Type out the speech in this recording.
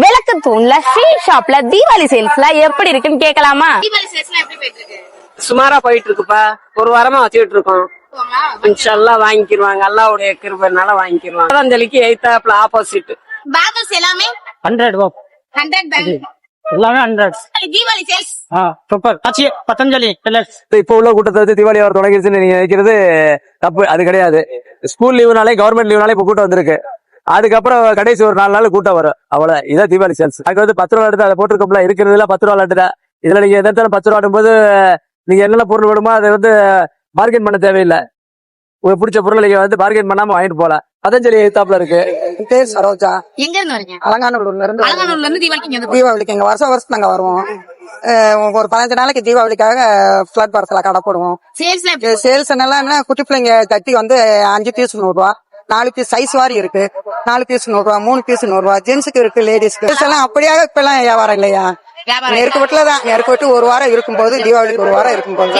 விளக்கு தூண்ல ஸ்ட்ரீட் ஷாப்ல தீபாவளி சேல்ஸ்ல எப்படி இருக்குன்னு கேட்கலாமா? சுமாரா போயிட்டு இருக்குப்பா. ஒரு வாரமா வச்சுக்கிட்டு இருக்கோம். இன்ஷால்லாம் வாங்கிக்கிருவாங்க. அல்லாவுடைய கிருபைனால வாங்கிக்கிருவாங்க. பதஞ்சலிக்கு எய்தாப்ல ஆப்போசிட். பேங்கல்ஸ் எல்லாமே 100 எல்லாமே 100. Deepavali sales super. Aachi Patanjali dealers. இப்ப உள்ள கூட்டத்தை வந்து தீபாவளி வர தொடங்கிருச்சுன்னு நீங்க நினைக்கிறது தப்பு. அது கிடையாது. ஸ்கூல் லீவுனாலே கவர்மெண்ட் லீவுனாலே இப்ப கூட்டம் வந்திருக்கு. அதுக்கப்புறம் கடைசி ஒரு 4 நாள் கூட்டம் வரும். அவ்வளவு இதான் தீபாவளி சேல்ஸ். அதுக்கு வந்து 10 ரூபா எடுத்து அதை போட்டுருக்கோம்ல, இருக்கிறதுல 10 ரூபா லாட்டு தான். இதுல நீங்க எதாலும் 10 ரூபா போது நீங்க என்னென்ன பொருள் வேணுமோ அதை வந்து பார்கெயின் பண்ண தேவையில்லை. உங்களுக்கு பிடிச்ச பொருள் நீங்க வந்து பார்கெயின் பண்ணாம வாங்கிட்டு போலாம். பதஞ்சலி எய்தாப்ல இருக்கு. பேர் சரோஜா. எங்க இருந்து வரீங்க? அலங்காநல்லூர்ல இருந்து. அலங்காநல்லூர்ல இருந்து தீபாவளிக்கு தீபாவளிக்கு எங்க வருஷம் நாங்க வருவோம். ஒரு 15 நாளைக்கு தீபாவளிக்காக பிளாட் பாரத்துல கடை போடுவோம். சேல்ஸ் என்னெல்லாம் குட்டி பிள்ளைங்க தட்டி வந்து 5 பீஸ் 100 ரூபா, 4 பீஸ் சைஸ் வாரி இருக்கு. 4 பீஸ் 100 ரூபா, 3 பீஸ் 100 ரூபா. ஜென்ஸுக்கு இருக்கு, லேடிஸ்க்கு எல்லாம் அப்படியாக இப்ப எல்லாம் வியாபாரம் இல்லையா. நெருக்கவட்டுலதான் நெருக்கவட்டு ஒரு வாரம் இருக்கும்போது, தீபாவளிக்கு ஒரு வாரம் இருக்கும்போது